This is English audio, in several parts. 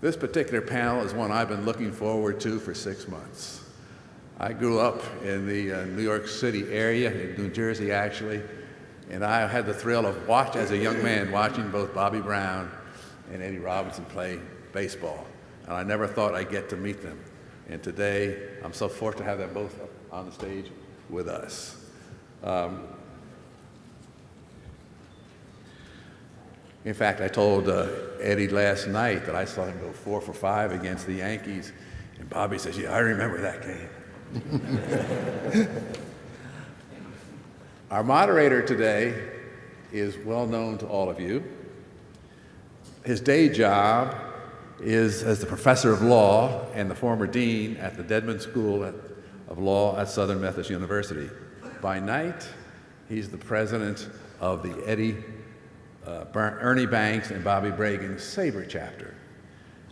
This particular panel is one I've been looking forward to for 6 months. I grew up in the New York City area, in New Jersey actually, and I had the thrill of as a young man, watching both Bobby Brown and Eddie Robinson play baseball. And I never thought I'd get to meet them. And today, I'm so fortunate to have them both on the stage with us. In fact, I told Eddie last night that I saw him go 4 for 5 against the Yankees, and Bobby says, "Yeah, I remember that game." Our moderator today is well known to all of you. His day job is as the professor of law and the former dean at the Dedman School of Law at Southern Methodist University. By night, he's the president of the Ernie Banks-Bobby Bragan SABR chapter.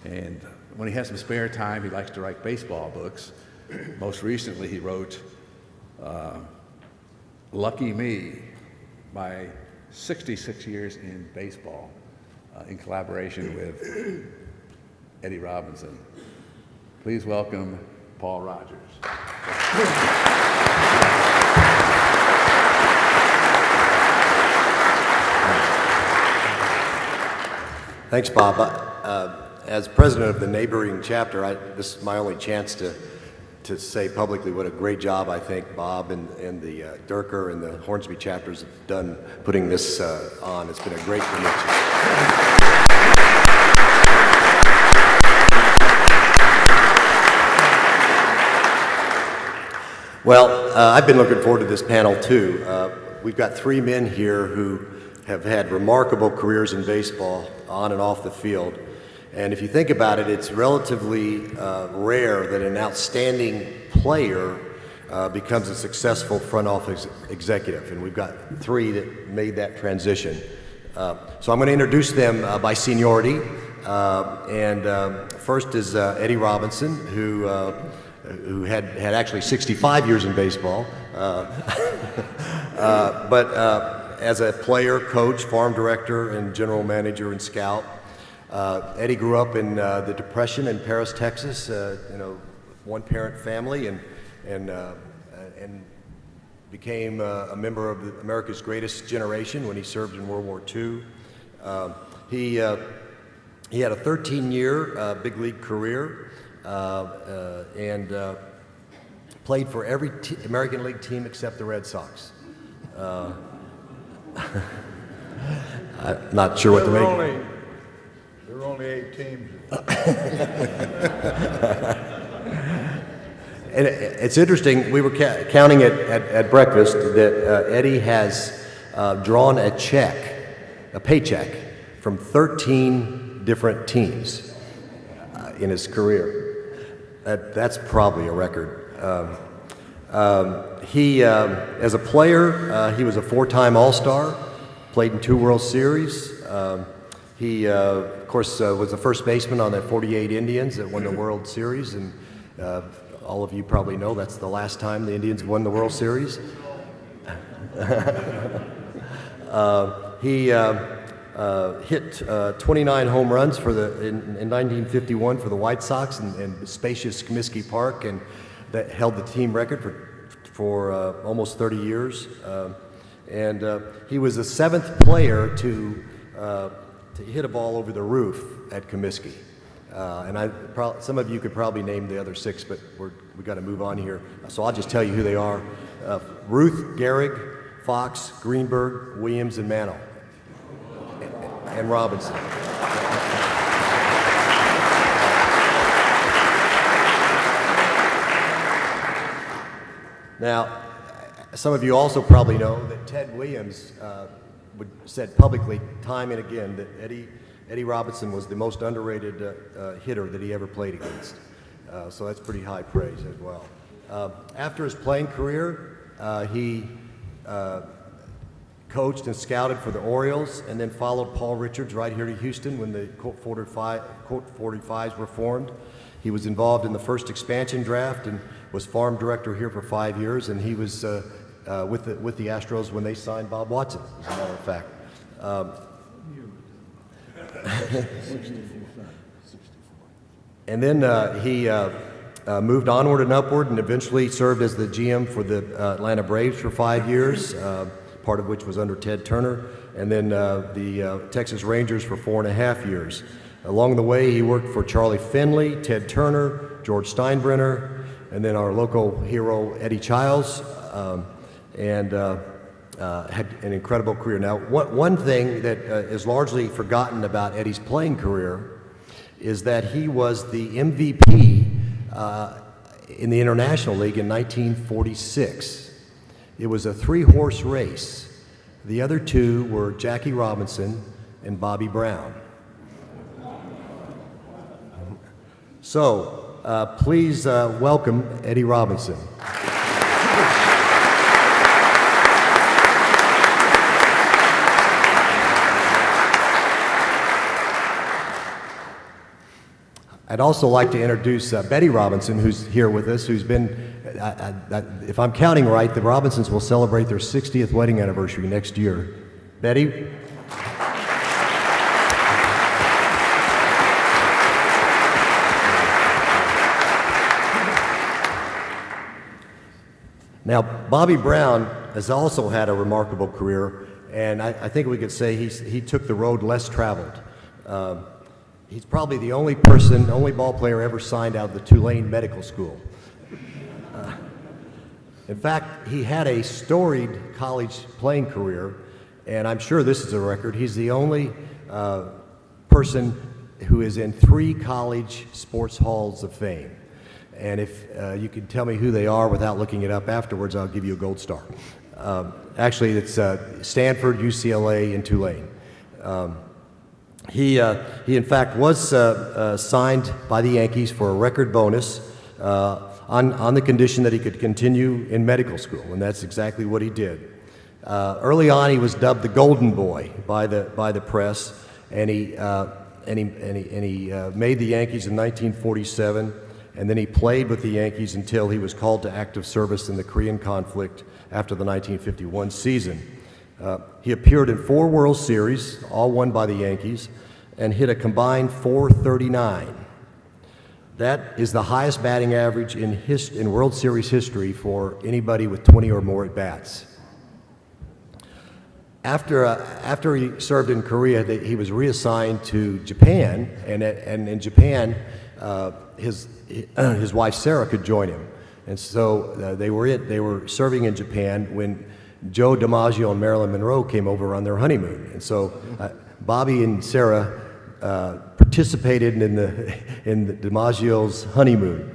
And when he has some spare time, he likes to write baseball books. Most recently, he wrote Lucky Me, my 66 years in baseball, in collaboration with Eddie Robinson. Please welcome Paul Rogers. Thanks, Bob. As president of the neighboring chapter, this is my only chance to say publicly what a great job I think Bob and the Durker and the Hornsby chapters have done putting this on. It's been a great connection. Well, I've been looking forward to this panel too. We've got 3 men here who have had remarkable careers in baseball on and off the field. And if you think about it, it's relatively rare that an outstanding player becomes a successful front office executive. And we've got 3 that made that transition. So I'm going to introduce them by seniority. First is Eddie Robinson, who had actually 65 years in baseball. But as a player, coach, farm director, and general manager and scout, Eddie grew up in the Depression in Paris, Texas, one-parent family, and became a member of America's Greatest Generation when he served in World War II. He had a 13-year big league career and played for every American League team except the Red Sox. I'm not sure what to make. There were only 8 teams. And it's interesting, we were counting it at breakfast that Eddie has drawn a paycheck from 13 different teams in his career. That's probably a record. He, as a player, he was a 4-time All-Star, played in 2 World Series. He, of course, was the first baseman on the 48 Indians that won the World Series, and all of you probably know that's the last time the Indians won the World Series. He hit 29 home runs in 1951 for the White Sox in spacious Comiskey Park, and that held the team record for almost 30 years. He was the 7th player to hit a ball over the roof at Comiskey. Some of you could probably name the other 6, but we got to move on here. So I'll just tell you who they are. Ruth, Gehrig, Fox, Greenberg, Williams, and Mantle. And Robinson. Now, some of you also probably know that Ted Williams said publicly time and again that Eddie Robinson was the most underrated hitter that he ever played against. So that's pretty high praise as well. After his playing career, he coached and scouted for the Orioles, and then followed Paul Richards right here to Houston when the Colt 45s were formed. He was involved in the first expansion draft and was farm director here for 5 years, and he was with the Astros when they signed Bob Watson, as a matter of fact. And then he moved onward and upward and eventually served as the GM for the Atlanta Braves for 5 years, part of which was under Ted Turner, and then the Texas Rangers for 4.5 years. Along the way, he worked for Charlie Finley, Ted Turner, George Steinbrenner, and then our local hero, Eddie Childs, and had an incredible career. Now, one thing that is largely forgotten about Eddie's playing career is that he was the MVP in the International League in 1946. It was a 3-horse race. The other two were Jackie Robinson and Bobby Brown. So, please welcome Eddie Robinson. I'd also like to introduce Betty Robinson, who's here with us, who's been, if I'm counting right, the Robinsons will celebrate their 60th wedding anniversary next year. Betty? Now, Bobby Brown has also had a remarkable career, and I think we could say he took the road less traveled. He's probably the only ball player ever signed out of the Tulane Medical School. In fact, he had a storied college playing career, and I'm sure this is a record. He's the only person who is in 3 college sports halls of fame. And if you can tell me who they are without looking it up afterwards, I'll give you a gold star. Actually, it's Stanford, UCLA, and Tulane. He in fact was signed by the Yankees for a record bonus on the condition that he could continue in medical school, and that's exactly what he did. Early on, he was dubbed the Golden Boy by the press, and he made the Yankees in 1947, and then he played with the Yankees until he was called to active service in the Korean conflict after the 1951 season. He appeared in 4 World Series, all won by the Yankees, and hit a combined .439. That is the highest batting average in World Series history for anybody with 20 or more at-bats. After he served in Korea, he was reassigned to Japan, and in Japan, his wife Sarah could join him. And so they were serving in Japan when Joe DiMaggio and Marilyn Monroe came over on their honeymoon. And so Bobby and Sarah participated in the DiMaggio's honeymoon.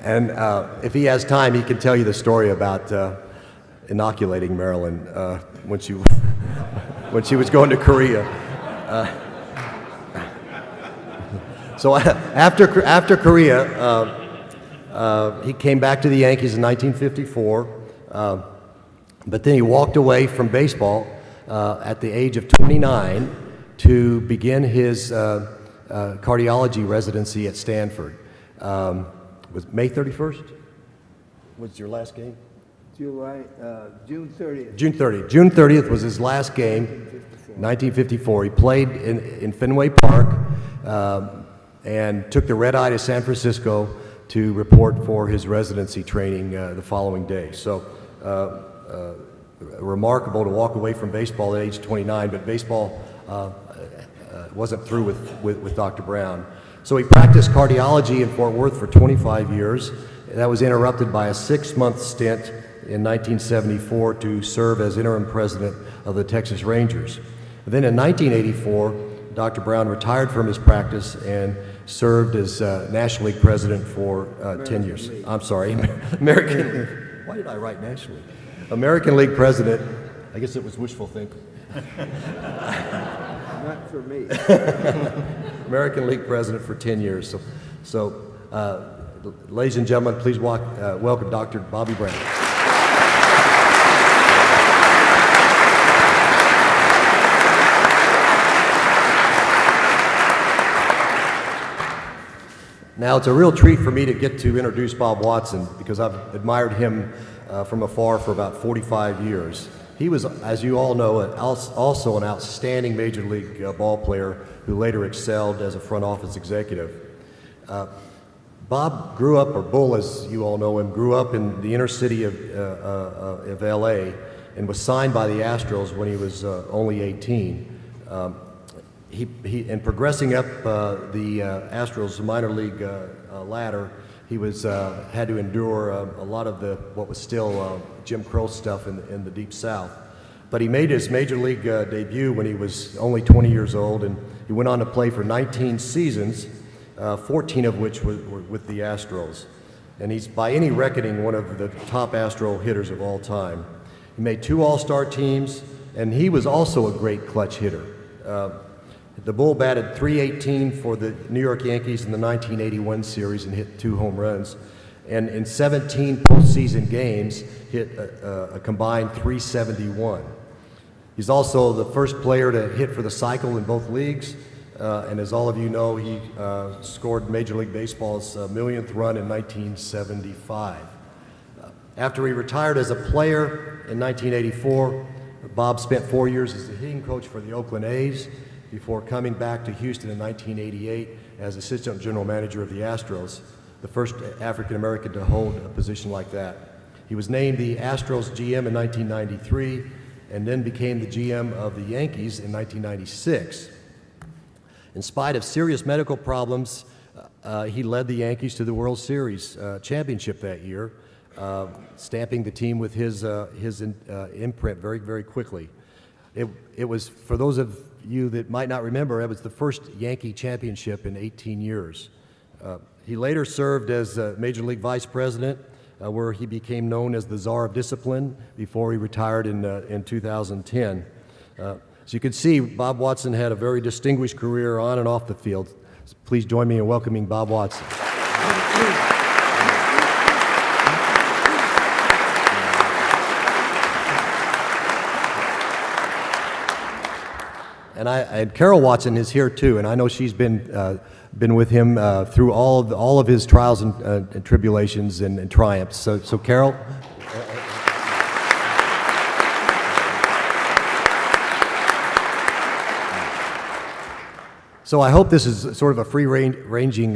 And if he has time, he can tell you the story about inoculating Marilyn when she was going to Korea. So after Korea, he came back to the Yankees in 1954, but then he walked away from baseball at the age of 29 to begin his cardiology residency at Stanford. Was May 31st? Was your last game? June 30th. June 30th. June 30th was his last game, 1954. He played in Fenway Park and took the red-eye to San Francisco to report for his residency training the following day. So remarkable to walk away from baseball at age 29, but baseball wasn't through with Dr. Brown. So he practiced cardiology in Fort Worth for 25 years. That was interrupted by a 6-month stint in 1974 to serve as interim president of the Texas Rangers. And then in 1984, Dr. Brown retired from his practice and served as National League president for 10 years. League. I'm sorry, American. Why did I write National League? American League president. I guess it was wishful thinking. Not for me. American League president for 10 years. So ladies and gentlemen, please welcome Dr. Bobby Bragan. Now, it's a real treat for me to get to introduce Bob Watson because I've admired him from afar for about 45 years. He was, as you all know, also an outstanding Major League ball player who later excelled as a front office executive. Bob grew up, or Bull as you all know him, grew up in the inner city of LA and was signed by the Astros when he was only 18. In progressing up the Astros minor league ladder, he was had to endure a lot of what was still Jim Crow stuff in the Deep South. But he made his major league debut when he was only 20 years old, and he went on to play for 19 seasons, 14 of which were with the Astros. And he's, by any reckoning, one of the top Astro hitters of all time. He made 2 All-Star teams, and he was also a great clutch hitter. The Bull batted .318 for the New York Yankees in the 1981 series and hit 2 home runs. And in 17 postseason games, hit a combined .371. He's also the first player to hit for the cycle in both leagues. And as all of you know, he scored Major League Baseball's millionth run in 1975. After he retired as a player in 1984, Bob spent 4 years as the hitting coach for the Oakland A's before coming back to Houston in 1988 as assistant general manager of the Astros, the first African American to hold a position like that. He was named the Astros GM in 1993 and then became the GM of the Yankees in 1996. In spite of serious medical problems, he led the Yankees to the World Series championship that year, stamping the team with his imprint very, very quickly. It was, for those of you that might not remember, it was the first Yankee championship in 18 years. He later served as Major League Vice President, where he became known as the Czar of Discipline before he retired in 2010. So you can see, Bob Watson had a very distinguished career on and off the field. Please join me in welcoming Bob Watson. And Carol Watson is here too, and I know she's been with him through all of his trials and tribulations and triumphs. So Carol. So I hope this is sort of a free-ranging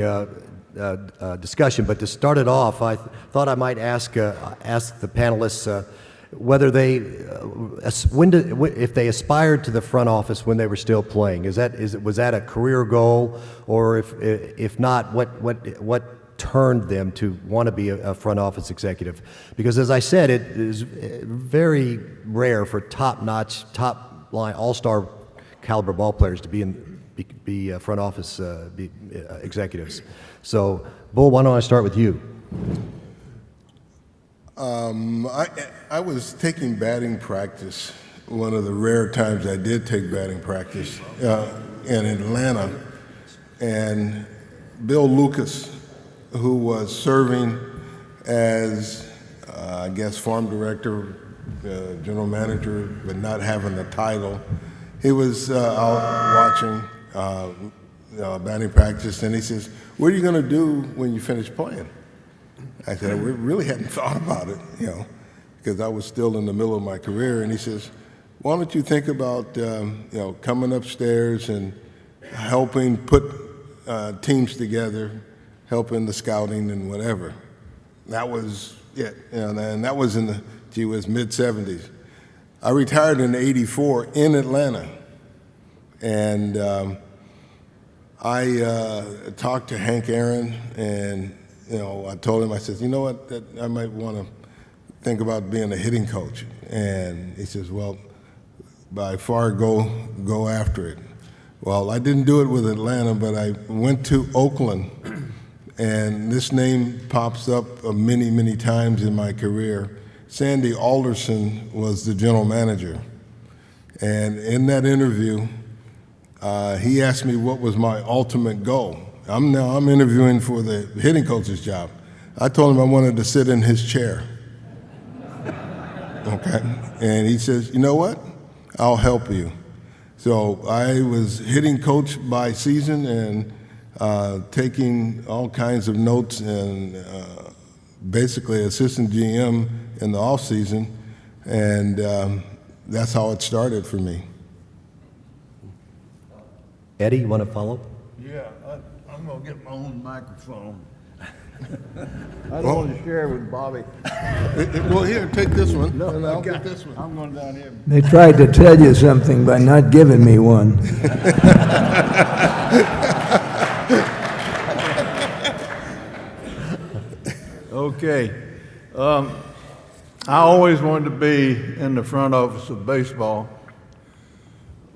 discussion, but to start it off, I thought I might ask the panelists whether if they aspired to the front office when they were still playing. Was that a career goal, or if not, what turned them to want to be a front office executive? Because as I said, it is very rare for top-notch, top-line, all-star caliber ball players to be front office executives. So, Bull, why don't I start with you? I was taking batting practice, one of the rare times I did take batting practice, in Atlanta, and Bill Lucas, who was serving as, I guess, farm director, general manager, but not having the title, he was out watching batting practice, and he says, "What are you going to do when you finish playing?" I said, "We really hadn't thought about it, because I was still in the middle of my career." And he says, "Why don't you think about, coming upstairs and helping put teams together, helping the scouting and whatever." That was it, and that was in the mid-'70s. I retired in '84 in Atlanta, and I talked to Hank Aaron, and I told him, I said, "You know what, I might want to think about being a hitting coach." And he says, "Well, by far go after it." Well, I didn't do it with Atlanta, but I went to Oakland, and this name pops up many, many times in my career. Sandy Alderson was the general manager, and in that interview, he asked me what was my ultimate goal. I'm interviewing for the hitting coach's job. I told him I wanted to sit in his chair. Okay, and he says, "You know what? I'll help you." So I was hitting coach by season, and taking all kinds of notes and basically assistant GM in the off season, and that's how it started for me. Eddie, you want to follow? Yeah, I'm gonna get my own microphone. I don't want to share with Bobby. Well, here, take this one, and I'll get this one. I'm going down here. They tried to tell you something by not giving me one. Okay. I always wanted to be in the front office of baseball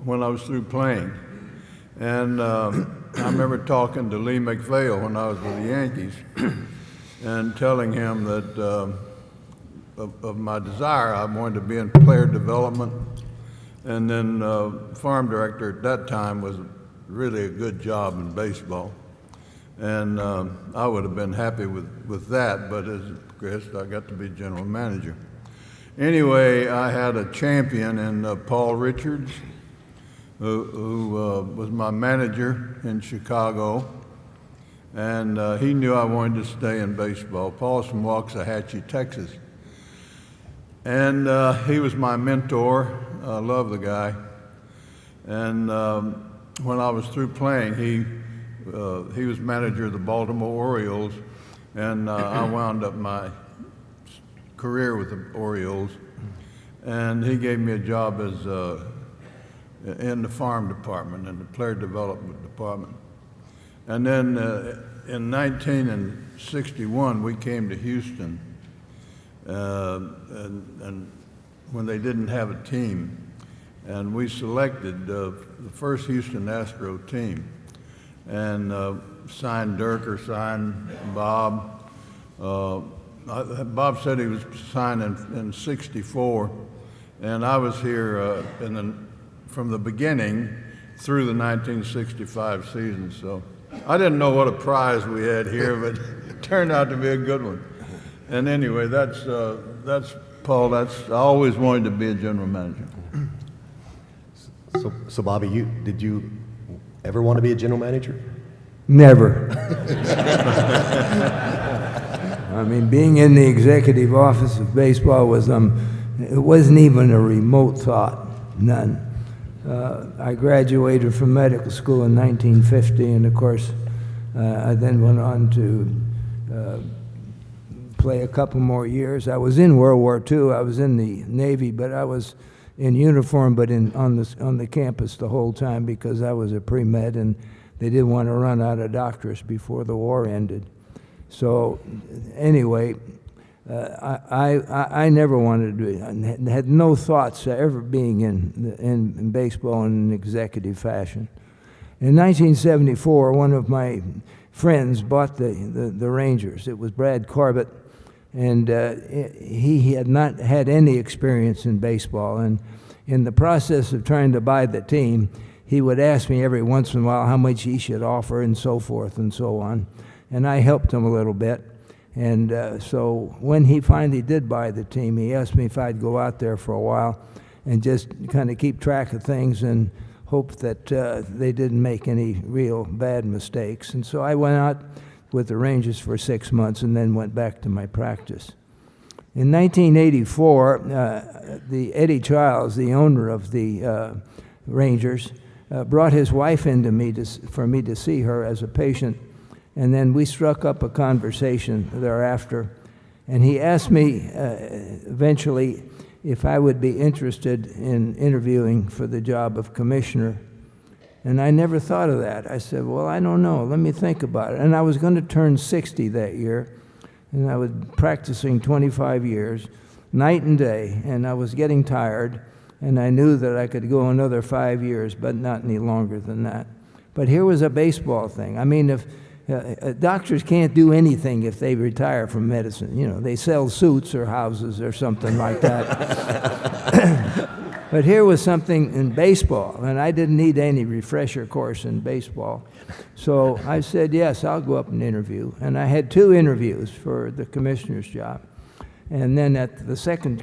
when I was through playing. And I remember talking to Lee McPhail when I was with the Yankees and telling him that of my desire, I wanted to be in player development. And then farm director at that time was really a good job in baseball. And I would have been happy with that, but as it progressed, I got to be general manager. Anyway, I had a champion in Paul Richards, who was my manager in Chicago, and he knew I wanted to stay in baseball. Paul's from Waxahachie, Texas. And he was my mentor. I love the guy. And when I was through playing, he was manager of the Baltimore Orioles, and I wound up my career with the Orioles. And he gave me a job as in the farm department, in the player development department. And then in 1961, we came to Houston, and when they didn't have a team, and we selected the first Houston Astro team, and signed Durker, signed Bob. Bob said he was signed in '64, and I was here from the beginning through the 1965 season. So I didn't know what a prize we had here, but it turned out to be a good one. And anyway, that's Paul. I always wanted to be a general manager. So Bobby, did you ever want to be a general manager? Never. I mean, being in the executive office of baseball was, it wasn't even a remote thought, none. I graduated from medical school in 1950, and of course, I then went on to play a couple more years. I was in World War II. I was in the Navy, but I was in uniform, but on the campus the whole time because I was a pre-med, and they didn't want to run out of doctors before the war ended. So anyway, I never wanted to do it. I had no thoughts of ever being in baseball in an executive fashion. In 1974, one of my friends bought the Rangers. It was Brad Corbett, and he had not had any experience in baseball. And in the process of trying to buy the team, he would ask me every once in a while how much he should offer and so forth and so on. And I helped him a little bit. And so when he finally did buy the team, he asked me if I'd go out there for a while and just kind of keep track of things and hope that they didn't make any real bad mistakes. And so I went out with the Rangers for 6 months and then went back to my practice. In 1984, the Eddie Childs, the owner of the Rangers, brought his wife into me for me to see her as a patient. And then we struck up a conversation thereafter. And he asked me eventually if I would be interested in interviewing for the job of commissioner. And I never thought of that. I said, well, I don't know. Let me think about it. And I was going to turn 60 that year. And I was practicing 25 years, night and day. And I was getting tired. And I knew that I could go another 5 years, but not any longer than that. But here was a baseball thing. I mean, if doctors can't do anything if they retire from medicine. You know, they sell suits or houses or something like that. But here was something in baseball, and I didn't need any refresher course in baseball. So I said, yes, I'll go up and interview. And I had 2 interviews for the commissioner's job. And then at the second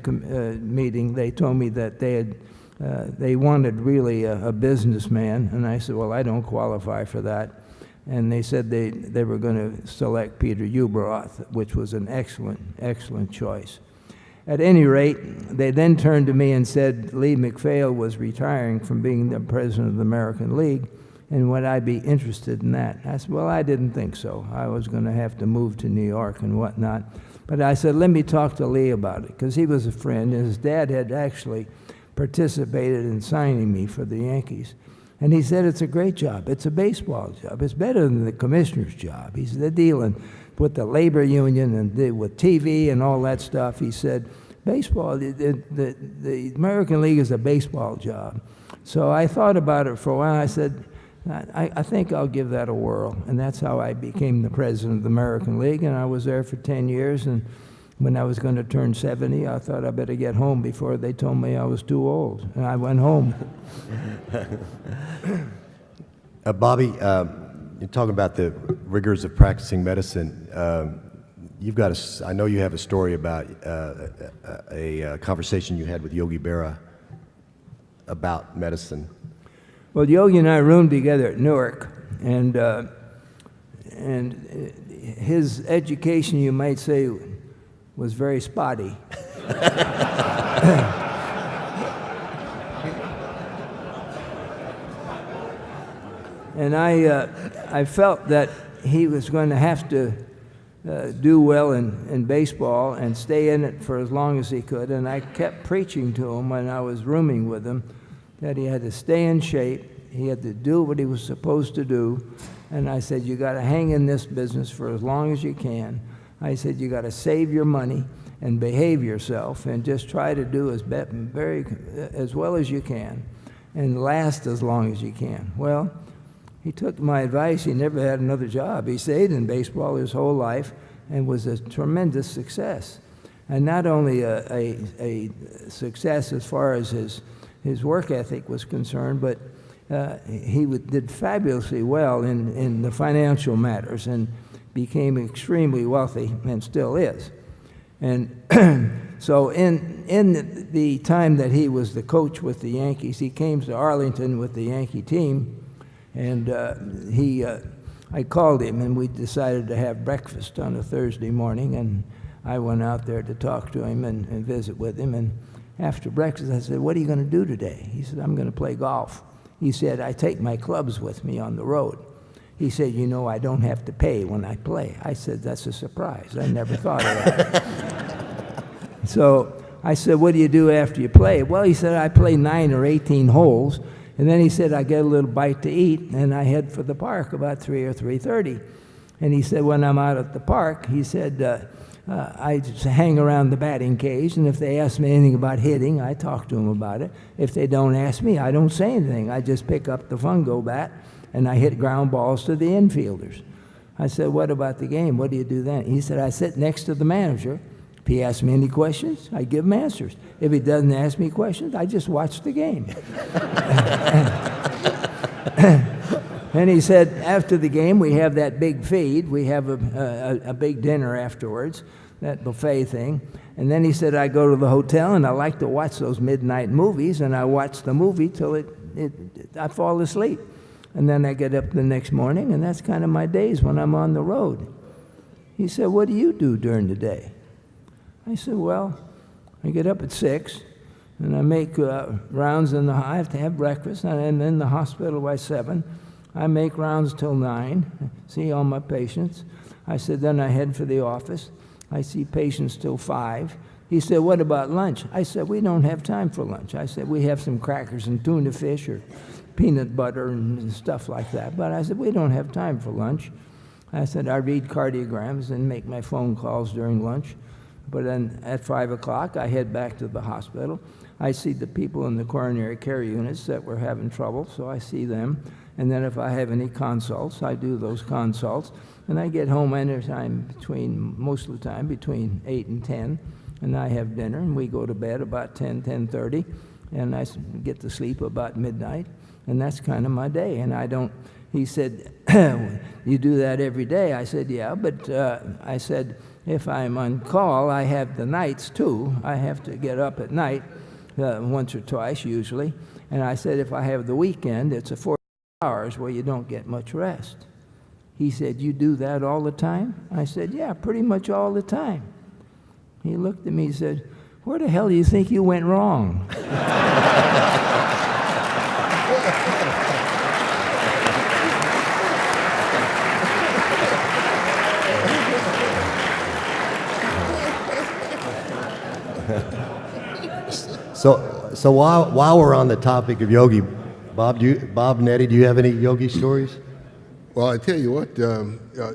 meeting, they told me that they wanted really a businessman. And I said, well, I don't qualify for that. and they said they were going to select Peter Ueberroth, which was an excellent choice. At any rate, they then turned to me and said Lee McPhail was retiring from being the president of the American League, and would I be interested in that? I said, well, I didn't think so. I was going to have to move to New York and whatnot. But I said, let me talk to Lee about it, because he was a friend, and his dad had actually participated in signing me for the Yankees. And he said, it's a great job. It's a baseball job. It's better than the commissioner's job. He said, they're dealing with the labor union and with TV and all that stuff. He said, baseball, the American League is a baseball job. So I thought about it for a while. I said, I think I'll give that a whirl. And that's how I became the president of the American League. And I was there for 10 years. And when I was going to turn 70, I thought I better get home before they told me I was too old. And I went home. Bobby, you're talking about the rigors of practicing medicine. You've got I know you have a story about a conversation you had with Yogi Berra about medicine. Well, Yogi and I roomed together at Newark, and his education, you might say, was very spotty. And I felt that he was going to have to do well in baseball and stay in it for as long as he could. And I kept preaching to him when I was rooming with him that he had to stay in shape, he had to do what he was supposed to do. And I said, you got to hang in this business for as long as you can. I said, you got to save your money and behave yourself and just try to do as well as you can and last as long as you can. Well, he took my advice. He never had another job. He stayed in baseball his whole life and was a tremendous success. And not only a success as far as his work ethic was concerned, but he did fabulously well in the financial matters and became extremely wealthy and still is. And so in the time that he was the coach with the Yankees, he came to Arlington with the Yankee team, and I called him, and we decided to have breakfast on a Thursday morning, and I went out there to talk to him and visit with him. And after breakfast, I said, what are you going to do today? He said, I'm going to play golf. He said, I take my clubs with me on the road. He said, you know, I don't have to pay when I play. I said, that's a surprise. I never thought of that. So I said, what do you do after you play? Well, he said, I play 9 or 18 holes. And then he said, I get a little bite to eat, and I head for the park about 3 or 3:30. And he said, when I'm out at the park, he said, I just hang around the batting cage, and if they ask me anything about hitting, I talk to them about it. If they don't ask me, I don't say anything. I just pick up the fungo bat, and I hit ground balls to the infielders. I said, what about the game? What do you do then? He said, I sit next to the manager. If he asks me any questions, I give him answers. If he doesn't ask me questions, I just watch the game. And he said, after the game, we have that big feed. We have a big dinner afterwards, that buffet thing. And then he said, I go to the hotel, and I like to watch those midnight movies, and I watch the movie till I fall asleep. And then I get up the next morning, and that's kind of my days when I'm on the road. He said, what do you do during the day? I said, well, I get up at 6, and I make rounds I have to have breakfast, and I'm in the hospital by 7. I make rounds till 9, see all my patients. I said, then I head for the office. I see patients till 5. He said, what about lunch? I said, we don't have time for lunch. I said, we have some crackers and tuna fish or peanut butter and stuff like that. But I said, we don't have time for lunch. I said, I read cardiograms and make my phone calls during lunch. But then at 5 o'clock, I head back to the hospital. I see the people in the coronary care units that were having trouble, so I see them. And then if I have any consults, I do those consults. And I get home most of the time between 8 and 10, and I have dinner, and we go to bed about 10:30, and I get to sleep about midnight, and that's kind of my day. And he said, you do that every day? I said, yeah, but I said, if I'm on call, I have the nights too. I have to get up at night once or twice usually. And I said, if I have the weekend, it's a 4 hours where you don't get much rest. He said, "You do that all the time?" I said, "Yeah, pretty much all the time." He looked at me and said, "Where the hell do you think you went wrong?" So while we're on the topic of Yogi, Bob, Nettie, do you have any Yogi stories? Well, I tell you what,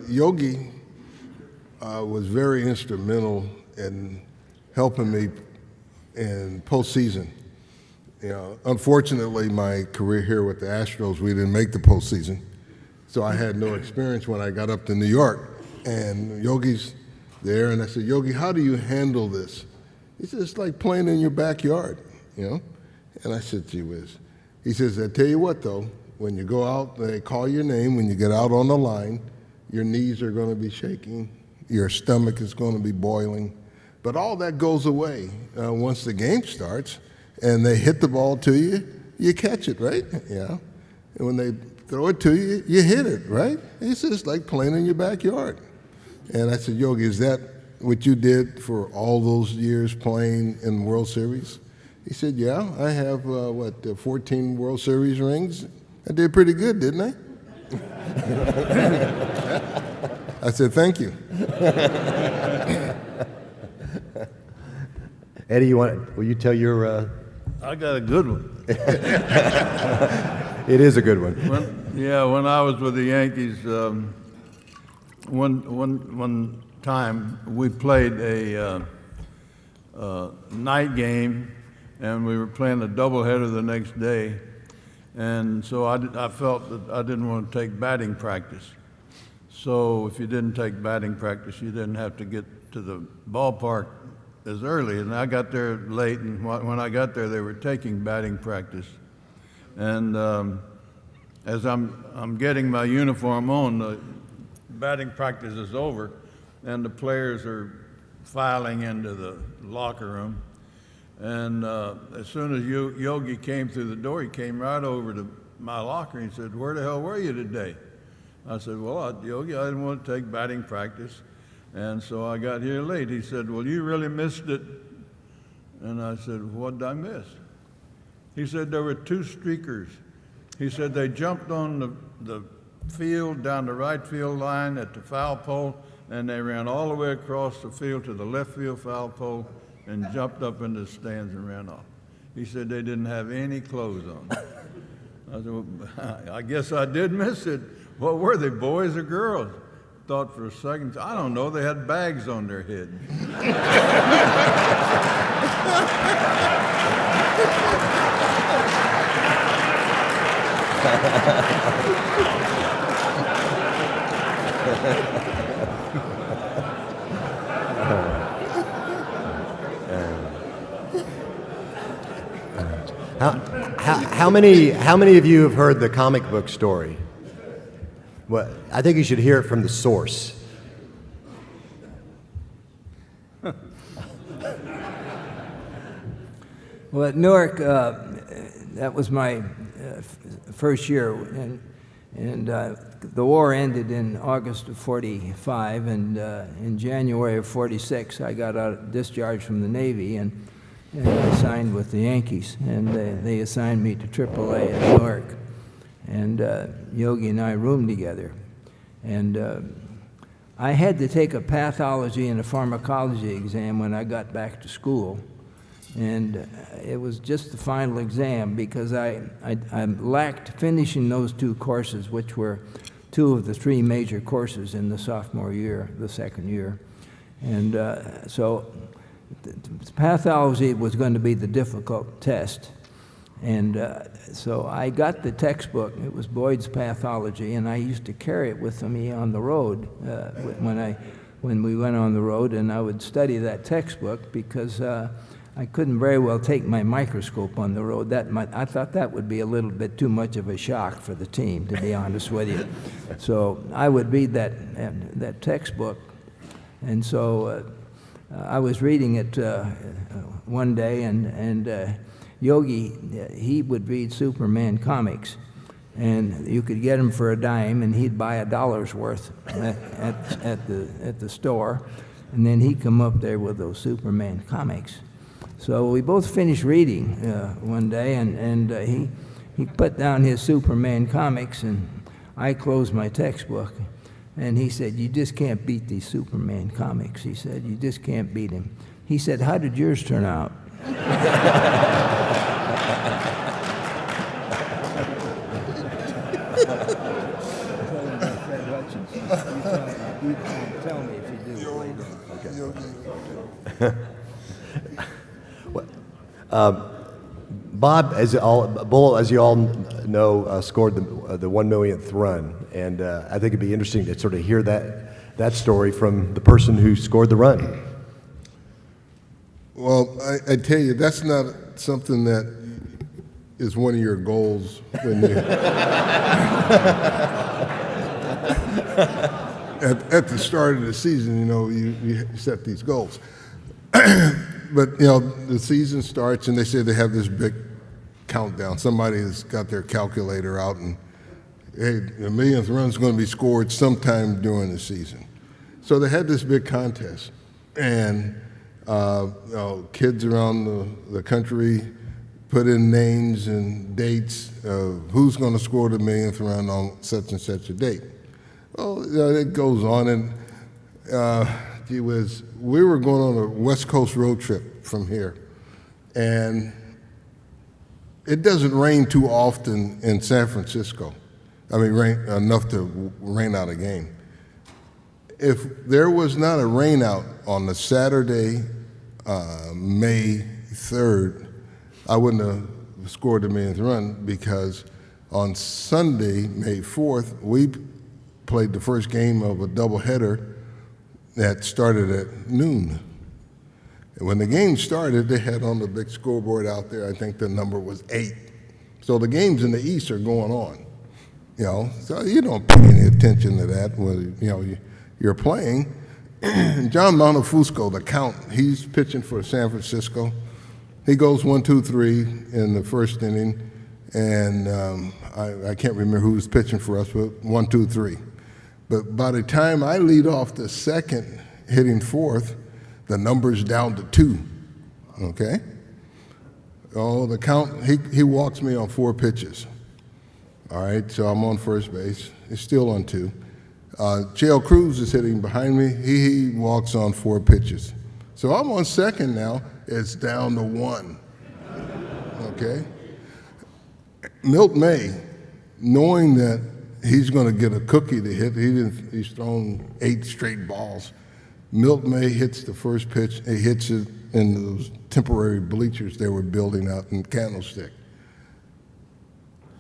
Yogi was very instrumental in helping me in postseason. You know, unfortunately, my career here with the Astros, we didn't make the postseason, so I had no experience when I got up to New York. And Yogi's there, and I said, "Yogi, how do you handle this?" He said, "It's like playing in your backyard, you know." And I said, "Gee whiz." He says, "I tell you what, though, when you go out, they call your name. When you get out on the line, your knees are going to be shaking, your stomach is going to be boiling, but all that goes away once the game starts, and they hit the ball to you, you catch it, right? Yeah. And when they throw it to you, you hit it, right?" He says, "It's like playing in your backyard." And I said, "Yogi, is that what you did for all those years playing in World Series?" He said, "Yeah, I have, 14 World Series rings. I did pretty good, didn't I?" I said, "Thank you." Eddie, will you tell your? I got a good one. It is a good one. When I was with the Yankees, one time we played a night game, and we were playing a doubleheader the next day, and so I felt that I didn't want to take batting practice. So if you didn't take batting practice, you didn't have to get to the ballpark as early. And I got there late, and when I got there, they were taking batting practice. And as I'm getting my uniform on, the batting practice is over, and the players are filing into the locker room. And as soon as Yogi came through the door, he came right over to my locker and he said, "Where the hell were you today?" I said, "Well, Yogi, I didn't want to take batting practice, and so I got here late." He said, "Well, you really missed it." And I said, "What did I miss?" He said, "There were two streakers." He said, "They jumped on the field down the right field line at the foul pole, and they ran all the way across the field to the left field foul pole and jumped up into the stands and ran off." He said they didn't have any clothes on. I said, "Well, I guess I did miss it. What were they, boys or girls?" Thought for a second. I don't know. They had bags on their head. How many of you have heard the comic book story? Well, I think you should hear it from the source. Well, at Newark, that was my first year, and the war ended in August of '45, and in January of '46, I got discharged from the Navy, and I signed with the Yankees, and they assigned me to AAA at Newark, and Yogi and I roomed together, and I had to take a pathology and a pharmacology exam when I got back to school. And it was just the final exam because I lacked finishing those two courses, which were two of the three major courses in the sophomore year, the second year. And so pathology was going to be the difficult test. And so I got the textbook. It was Boyd's Pathology, and I used to carry it with me on the road when we went on the road, and I would study that textbook because I couldn't very well take my microscope on the road. I thought that would be a little bit too much of a shock for the team, to be honest with you. So I would read that textbook. And so I was reading it one day, and Yogi, he would read Superman comics. and you could get him for a dime, and he'd buy $1 worth at the store, and then he'd come up there with those Superman comics. So we both finished reading one day, and he put down his Superman comics, and I closed my textbook. And he said, "You just can't beat these Superman comics." He said, "You just can't beat him." He said, "How did yours turn out?" You tell me if you do later. Bob, Bull, as you all know, scored the 1 millionth run, and I think it'd be interesting to sort of hear that story from the person who scored the run. Well, I tell you, that's not something that is one of your goals when you at the start of the season. You know, you set these goals. But, you know, the season starts and they say they have this big countdown. Somebody has got their calculator out and, hey, the millionth run's going to be scored sometime during the season. So they had this big contest. And you know, kids around the country put in names and dates of who's going to score the millionth run on such and such a date. Well, you know, it goes on, and gee whiz, we were going on a West Coast road trip from here, and it doesn't rain too often in San Francisco. I mean, rain enough to rain out a game. If there was not a rain out on the Saturday, May 3rd, I wouldn't have scored the millionth run, because on Sunday, May 4th, we played the first game of a doubleheader that started at noon. And when the game started, they had on the big scoreboard out there, I think the number was 8. So the games in the East are going on, you know, so you don't pay any attention to that when, you know, you're playing. John Montefusco, the count, he's pitching for San Francisco. He goes 1, 2, 3 in the first inning, and I can't remember who was pitching for us, but 1, 2, 3. But by the time I lead off the second, hitting fourth, the number's down to 2, okay? Oh, the count, he walks me on 4 pitches. All right, so I'm on first base. He's still on 2. Chale Cruz is hitting behind me. He walks on 4 pitches. So I'm on second now. It's down to 1, okay? Milt May, knowing that he's going to get a cookie to hit, he's thrown 8 straight balls. Milt May hits the first pitch. He hits it in those temporary bleachers they were building out in Candlestick.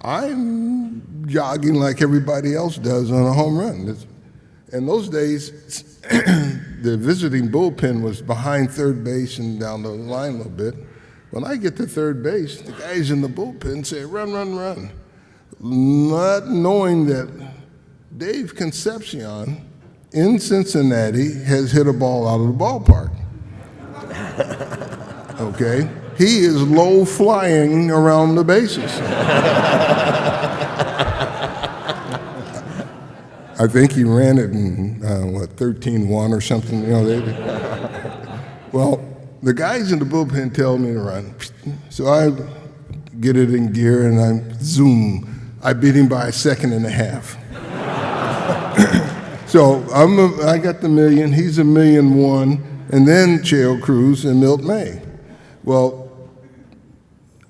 I'm jogging like everybody else does on a home run. In those days, the visiting bullpen was behind third base and down the line a little bit. When I get to third base, the guys in the bullpen say, "Run, run, run," not knowing that Dave Concepcion in Cincinnati has hit a ball out of the ballpark. Okay? He is low flying around the bases. I think he ran it in, 13-1 or something. You know, well, the guys in the bullpen tell me to run. So I get it in gear and I zoom. I beat him by 1.5 seconds. So I got the million, he's 1,000,001, and then Chale Cruz and Milt May. Well,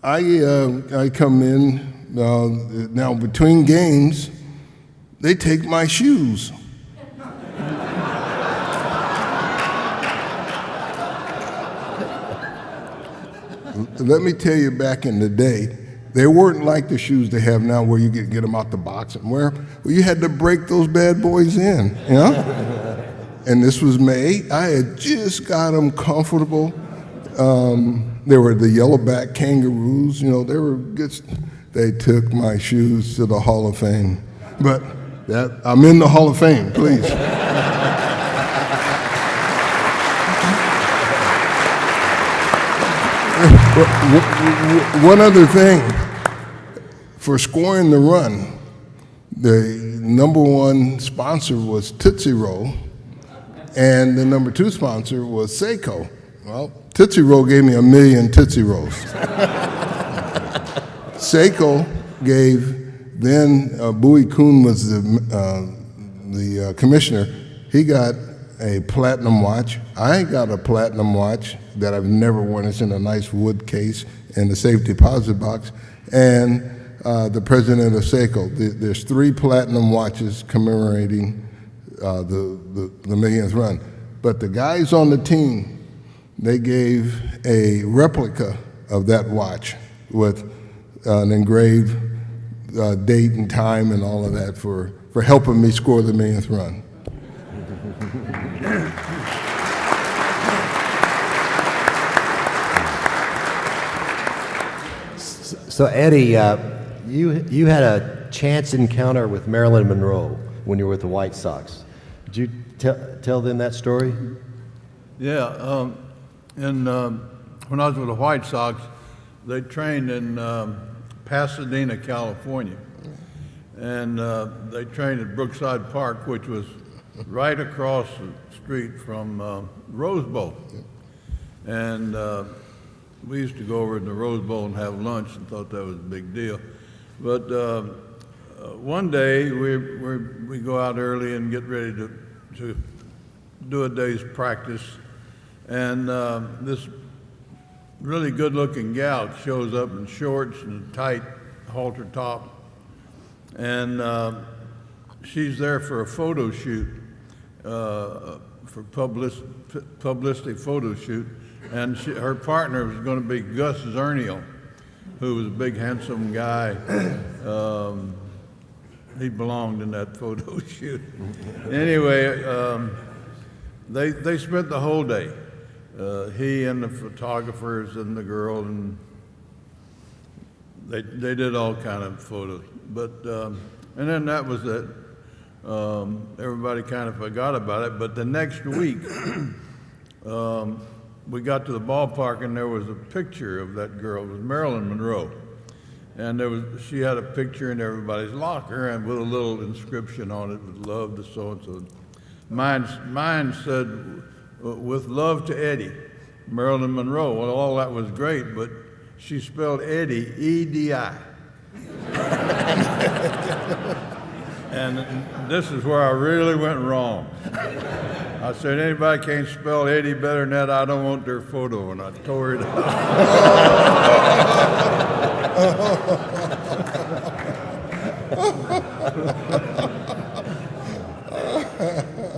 I come in, now between games, they take my shoes. Let me tell you, back in the day, they weren't like the shoes they have now where you get them out the box and wear. Well, you had to break those bad boys in, you know? And this was May. I had just got them comfortable. They were the yellowback kangaroos, you know, they were good. They took my shoes to the Hall of Fame. But I'm in the Hall of Fame, please. One other thing, for scoring the run, the number one sponsor was Tootsie Roll, and the number two sponsor was Seiko. Well, Tootsie Roll gave me 1 million Tootsie Rolls. Seiko gave, then Bowie Kuhn was the commissioner. He got a platinum watch. I got a platinum watch that I've never worn. It's in a nice wood case in the safe deposit box. And the president of Seiko. There's 3 platinum watches commemorating the millionth run. But the guys on the team, they gave a replica of that watch with an engraved date and time and all of that for helping me score the millionth run. So Eddie, you had a chance encounter with Marilyn Monroe when you were with the White Sox. Did you tell them that story? Yeah, when I was with the White Sox, they trained in Pasadena, California. And they trained at Brookside Park, which was right across the street from Rose Bowl. And we used to go over to the Rose Bowl and have lunch and thought that was a big deal. But one day we go out early and get ready to do a day's practice. And this really good-looking gal shows up in shorts and a tight halter top. And she's there for a photo shoot, for publicity photo shoot. And her partner was going to be Gus Zernial, who was a big, handsome guy. He belonged in that photo shoot. Anyway, they spent the whole day. He and the photographers and the girl, and they did all kind of photos. But and then that was it. Everybody kind of forgot about it. But the next week, we got to the ballpark, and there was a picture of that girl. It was Marilyn Monroe, and she had a picture in everybody's locker, and with a little inscription on it, with love to so and so. Mine said, "With love to Eddie, Marilyn Monroe." Well, all that was great, but she spelled Eddie E-D-I. And this is where I really went wrong. I said, anybody can't spell Eddie better than that, I don't want their photo, and I tore it out.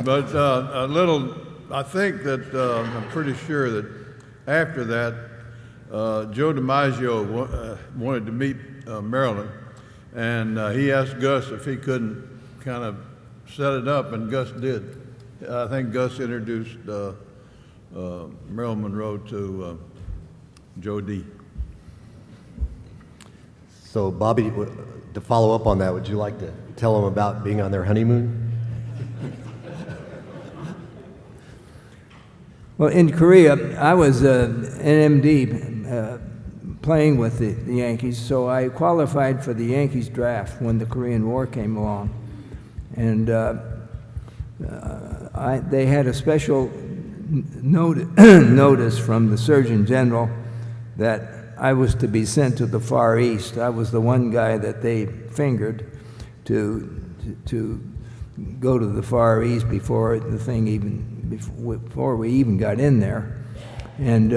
But I think that, I'm pretty sure that after that, Joe DiMaggio wanted to meet Marilyn, and he asked Gus if he couldn't kind of set it up, and Gus did. I think Gus introduced Marilyn Monroe to Joe D. So Bobby, to follow up on that, would you like to tell them about being on their honeymoon? Well, in Korea, I was an NMD playing with the Yankees, so I qualified for the Yankees draft when the Korean War came along. And they had a special notice from the Surgeon General that I was to be sent to the Far East. I was the one guy that they fingered to go to the Far East before we even got in there. And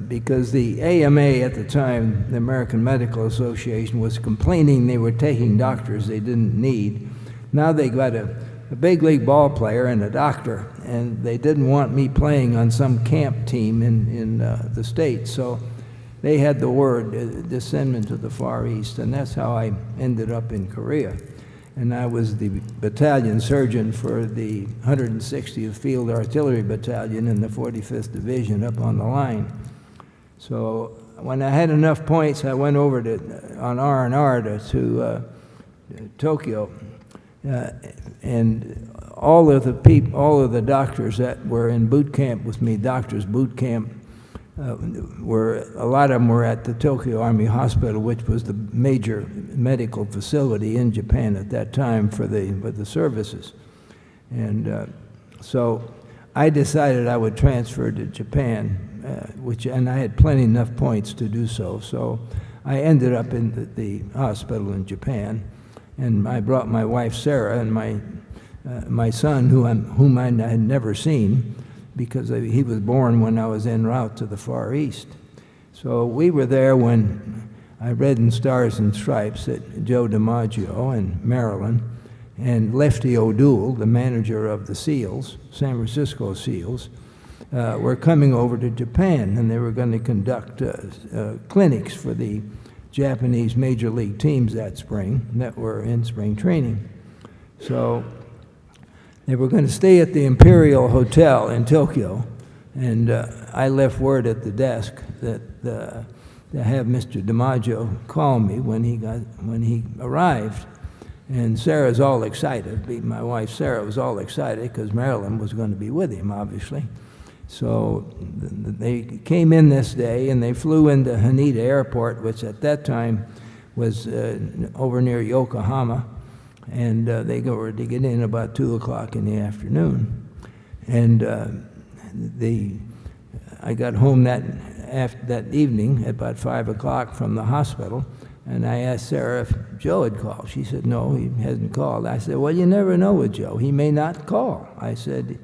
because the AMA at the time, the American Medical Association, was complaining they were taking doctors they didn't need. Now they got a big league ball player and a doctor, and they didn't want me playing on some camp team in the States. So they had the word to send me to the Far East, and that's how I ended up in Korea. And I was the battalion surgeon for the 160th Field Artillery Battalion in the 45th Division up on the line. So when I had enough points, I went over on R&R to Tokyo, and all of the doctors that were in boot camp with me, doctors boot camp, a lot of them were at the Tokyo Army Hospital, which was the major medical facility in Japan at that time for the services. And so I decided I would transfer to Japan, and I had plenty enough points to do so. So I ended up in the hospital in Japan, and I brought my wife Sarah and my son, whom I had never seen, because he was born when I was en route to the Far East. So we were there when I read in Stars and Stripes that Joe DiMaggio and Marilyn and Lefty O'Doul, the manager of the SEALs, San Francisco SEALs, were coming over to Japan, and they were going to conduct clinics for the Japanese major league teams that spring that were in spring training. So they were going to stay at the Imperial Hotel in Tokyo, and I left word at the desk that to have Mr. DiMaggio call me when he arrived. And Sarah's all excited. My wife Sarah was all excited because Marilyn was going to be with him, obviously. So they came in this day, and they flew into Haneda Airport, which at that time was over near Yokohama. And they were to get in about 2 o'clock in the afternoon. And I got home that evening at about 5 o'clock from the hospital, and I asked Sarah if Joe had called. She said, no, he hasn't called. I said, well, you never know with Joe. He may not call. I said,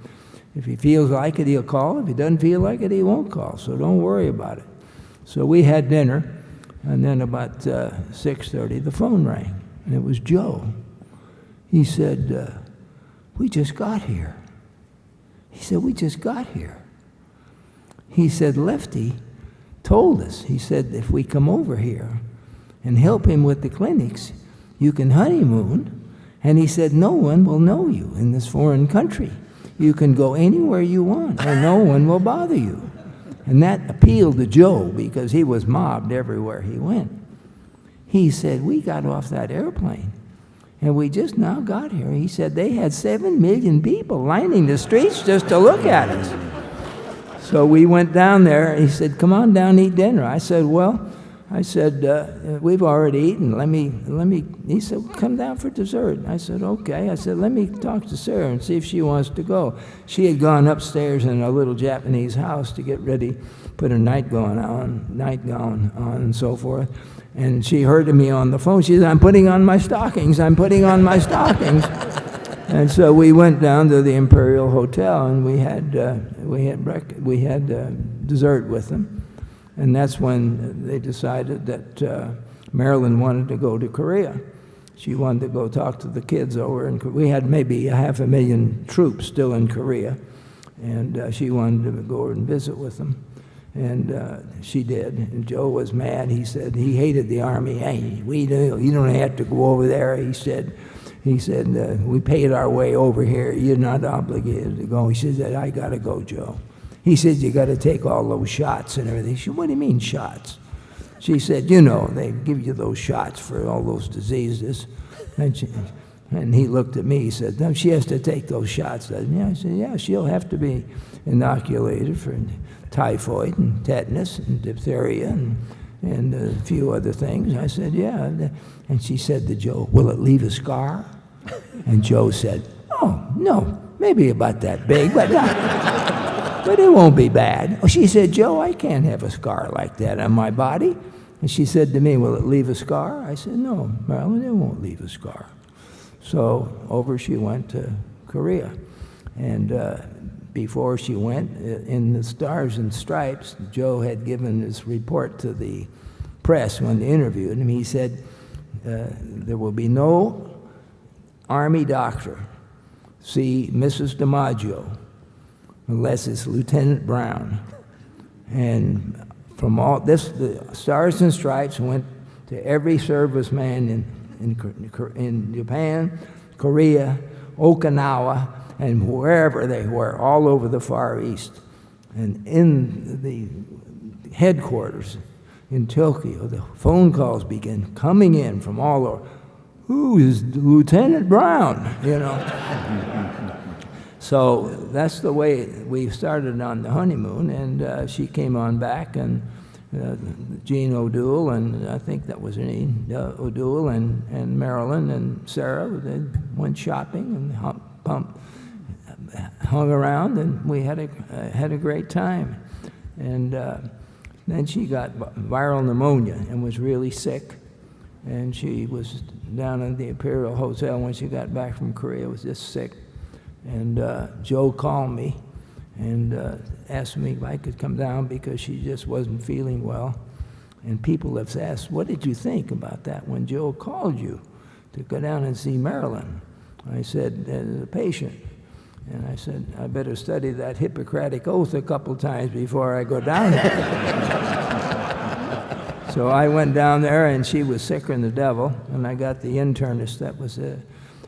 if he feels like it, he'll call. If he doesn't feel like it, he won't call. So don't worry about it. So we had dinner, and then about 6:30, the phone rang, and it was Joe. He said, we just got here. He said, we just got here. He said, Lefty told us. He said, if we come over here and help him with the clinics, you can honeymoon. And he said, no one will know you in this foreign country. You can go anywhere you want, and no one will bother you. And that appealed to Joe because he was mobbed everywhere he went. He said, we got off that airplane, and we just now got here. He said they had 7 million people lining the streets just to look at us. So we went down there, and he said, come on down and eat dinner. I said, we've already eaten. He said, come down for dessert. I said, okay. I said, let me talk to Sarah and see if she wants to go. She had gone upstairs in a little Japanese house to get ready, put her nightgown on, and so forth. And she heard me on the phone. She said, I'm putting on my stockings. And so we went down to the Imperial Hotel, and we had dessert with them. And that's when they decided that Marilyn wanted to go to Korea. She wanted to go talk to the kids over in Korea. We had maybe 500,000 troops still in Korea, and she wanted to go and visit with them. And she did. And Joe was mad. He said he hated the Army. Hey, you don't have to go over there. He said, we paid our way over here. You're not obligated to go. He said, I got to go, Joe. He said, you got to take all those shots and everything. She said, what do you mean shots? She said, they give you those shots for all those diseases. And he looked at me. He said, no, she has to take those shots. I said, yeah, she'll have to be inoculated for typhoid and tetanus and diphtheria and a few other things. I said, yeah. And she said to Joe, will it leave a scar? And Joe said, oh, no, maybe about that big, but it won't be bad. Oh, she said, Joe, I can't have a scar like that on my body. And she said to me, will it leave a scar? I said, no, Marilyn, it won't leave a scar. So over she went to Korea. And before she went, in the Stars and Stripes, Joe had given this report to the press when they interviewed him. He said, there will be no Army doctor see Mrs. DiMaggio unless it's Lieutenant Brown. And from all this, the Stars and Stripes went to every serviceman in Japan, Korea, Okinawa, and wherever they were, all over the Far East. And in the headquarters in Tokyo, the phone calls began coming in from all over. Who is Lieutenant Brown? So that's the way we started on the honeymoon, and she came on back, and Jean O'Doul, and I think that was her name, O'Doul, and Marilyn and Sarah, they went shopping and hung around, and we had a great time. And then she got viral pneumonia and was really sick, and she was down in the Imperial Hotel when she got back from Korea, was just sick. And Joe called me and asked me if I could come down because she just wasn't feeling well. And people have asked, what did you think about that when Joe called you to go down and see Marilyn? I said, as a patient. And I said, I better study that Hippocratic Oath a couple times before I go down there. So I went down there, and she was sicker than the devil, and I got the internist that was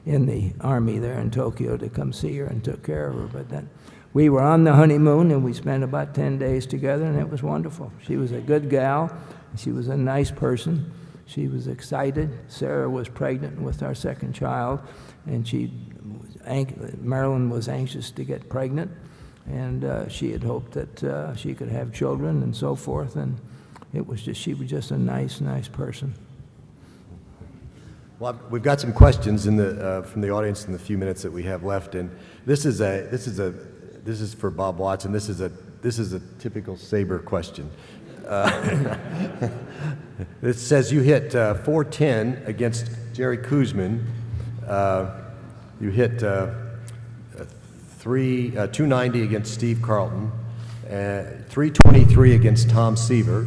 in the army there in Tokyo to come see her and took care of her. But then we were on the honeymoon, and we spent about 10 days together, and it was wonderful. She was a good gal. She was a nice person. She was excited. Sarah was pregnant with our second child, and Marilyn was anxious to get pregnant, and she had hoped that she could have children and so forth. And she was just a nice person. Well, we've got some questions from the audience in the few minutes that we have left, and this is for Bob Watson. This is a typical SABR question. It says you hit .410 against Jerry Kuzman. You hit 290 against Steve Carlton, 323 against Tom Seaver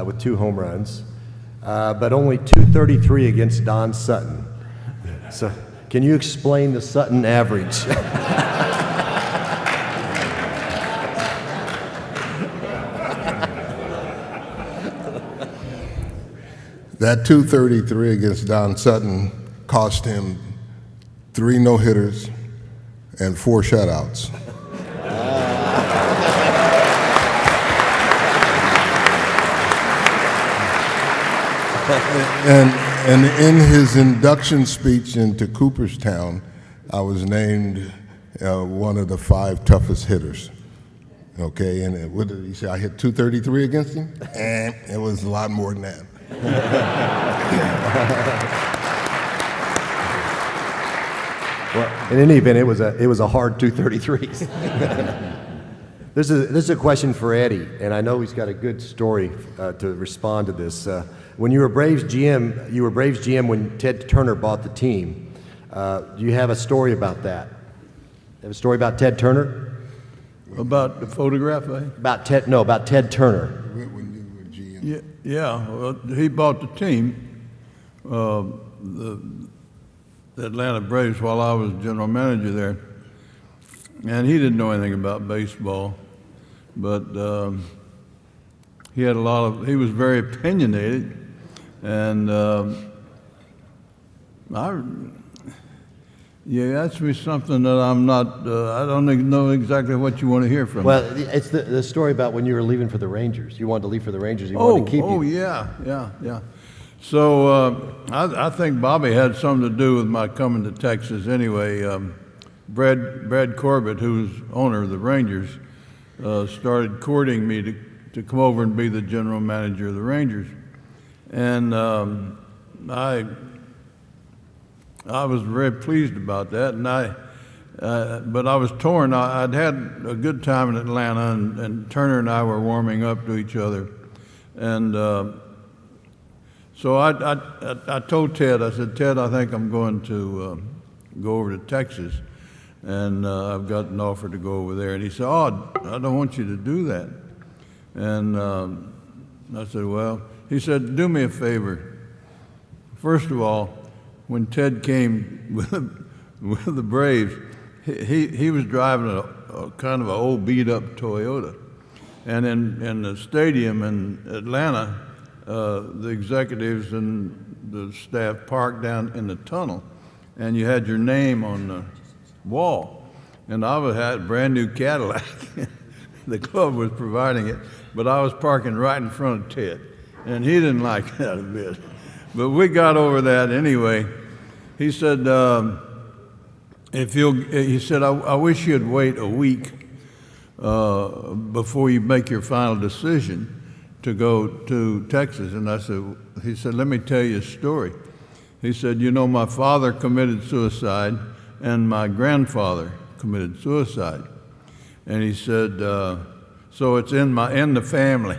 with 2 home runs. But only 233 against Don Sutton. So, can you explain the Sutton average? That 233 against Don Sutton cost him 3 no-hitters and 4 shutouts. And in his induction speech into Cooperstown, I was named one of the 5 toughest hitters. Okay, and what did he say? I hit 233 against him, and it was a lot more than that. Well, in any event, it was a hard 233. This is a question for Eddie, and I know he's got a good story to respond to this. When you were Braves GM when Ted Turner bought the team. Do you have a story about that? Have a story about Ted Turner? About the photograph, eh? About Ted Turner. When you were GM. Yeah. Well, he bought the team, the Atlanta Braves, while I was general manager there, and he didn't know anything about baseball, but he was very opinionated, and you asked me something that I'm not, I don't even know exactly what you want to hear from me. Well, it's the story about when you were leaving for the Rangers. You wanted to leave for the Rangers. You wanted to keep you. Oh, yeah. So I think Bobby had something to do with my coming to Texas anyway. Brad Corbett, who's owner of the Rangers, started courting me to come over and be the general manager of the Rangers. And I was very pleased about that, and but I was torn. I'd had a good time in Atlanta, and Turner and I were warming up to each other, and so I told Ted, I said, Ted, I think I'm going to go over to Texas, and I've got an offer to go over there. And he said, oh, I don't want you to do that. And I said, well, he said, do me a favor. First of all, when Ted came with the Braves, he was driving a kind of an old beat-up Toyota. And in the stadium in Atlanta, the executives and the staff parked down in the tunnel, and you had your name on the wall. And I had a brand new Cadillac. The club was providing it, but I was parking right in front of Ted, and he didn't like that a bit. But we got over that anyway. He said, he said, I wish you'd wait a week before you make your final decision to go to Texas. And he said, let me tell you a story. He said, you know, my father committed suicide and my grandfather committed suicide. And he said, so it's in the family.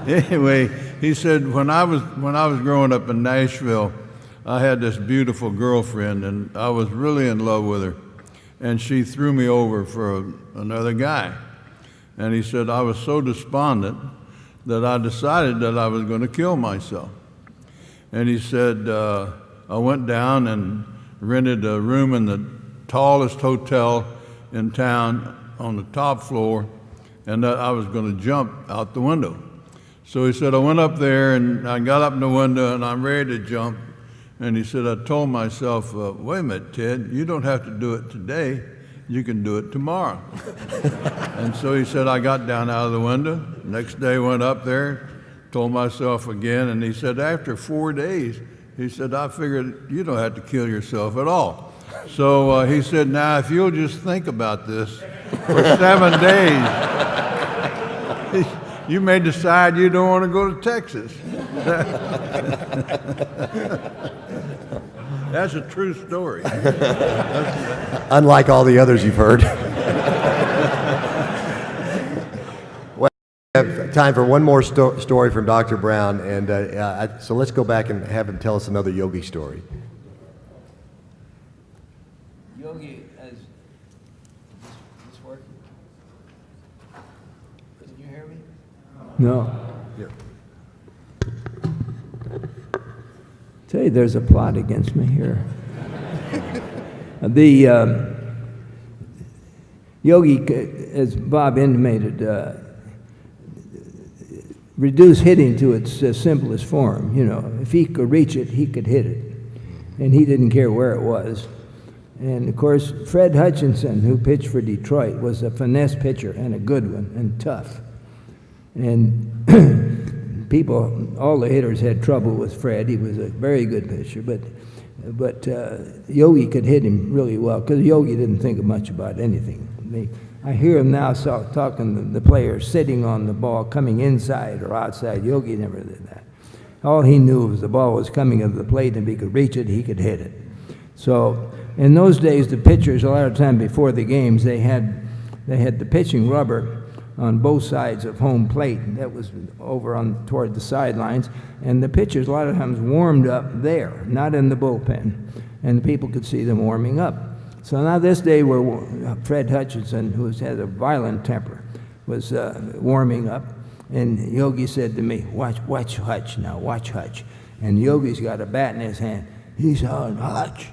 Anyway, he said, when I was growing up in Nashville, I had this beautiful girlfriend, and I was really in love with her. And she threw me over for another guy. And he said, I was so despondent that I decided that I was going to kill myself. And he said, I went down and rented a room in the tallest hotel in town on the top floor, and that I was going to jump out the window. So he said, I went up there and I got up in the window and I'm ready to jump. And he said, I told myself, wait a minute, Ted, you don't have to do it today. You can do it tomorrow. And so he said, I got down out of the window. Next day, went up there, told myself again. And he said, after 4 days, he said, I figured you don't have to kill yourself at all. So he said, now, if you'll just think about this for 7 days, you may decide you don't want to go to Texas. That's a true story. Unlike all the others you've heard. Well, we have time for one more story from Dr. Brown, and so let's go back and have him tell us another yogi story. Yogi, is this working? Can you hear me? No. Tell you, there's a plot against me here. The Yogi, as Bob intimated, reduced hitting to its simplest form. You know, if he could reach it, he could hit it, and he didn't care where it was. And of course, Fred Hutchinson, who pitched for Detroit, was a finesse pitcher and a good one and tough. And people, all the hitters had trouble with Fred. He was a very good pitcher, but Yogi could hit him really well because Yogi didn't think much about anything. I hear him now talking to the players sitting on the ball, coming inside or outside. Yogi never did that. All he knew was the ball was coming into the plate, and if he could reach it, he could hit it. So in those days, the pitchers, a lot of time before the games, they had the pitching rubber on both sides of home plate. That was over on toward the sidelines, and the pitchers a lot of times warmed up there, not in the bullpen, and the people could see them warming up. So now this day where Fred Hutchinson, who had a violent temper, was warming up, and Yogi said to me, watch Hutch now, watch Hutch. And Yogi's got a bat in his hand. He's on, Hutch,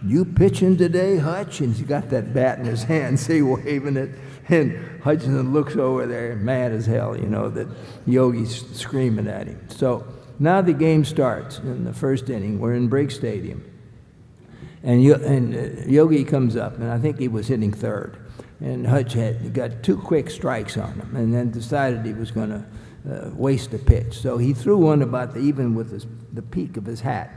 you pitching today, Hutch? And he's got that bat in his hand, see, waving it. And Hutchinson looks over there, mad as hell, you know, that Yogi's screaming at him. So now the game starts in the first inning. We're in Briggs Stadium. And Yogi comes up, and I think he was hitting third. And Hutch had got 2 quick strikes on him, and then decided he was going to waste a pitch. So he threw one about even with the peak of his hat.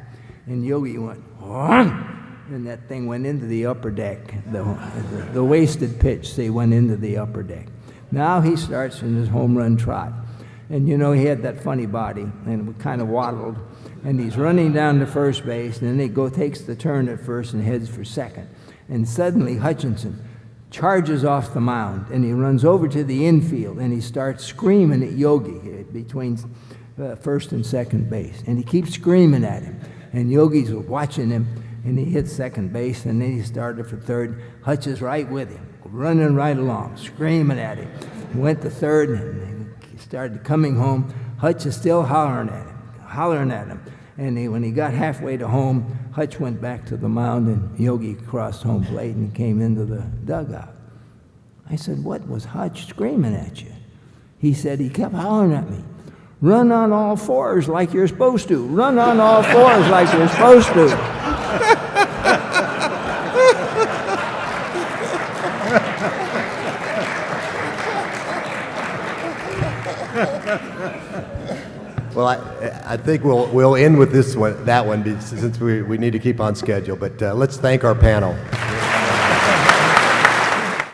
And Yogi went, "Wham!" And that thing went into the upper deck. The wasted pitch, say, went into the upper deck. Now he starts in his home run trot. And you know, he had that funny body and kind of waddled. And he's running down to first base, and then he takes the turn at first and heads for second. And suddenly Hutchinson charges off the mound, and he runs over to the infield, and he starts screaming at Yogi between first and second base. And he keeps screaming at him. And Yogi's watching him, and he hits second base, and then he started for third. Hutch is right with him, running right along, screaming at him. He went to third, and he started coming home. Hutch is still hollering at him. And when he got halfway to home, Hutch went back to the mound, and Yogi crossed home plate and came into the dugout. I said, "What was Hutch screaming at you?" He said, "He kept hollering at me. Run on all fours like you're supposed to. Run on all fours like you're supposed to." Well, I think we'll end with this one, that one, since we need to keep on schedule. But let's thank our panel.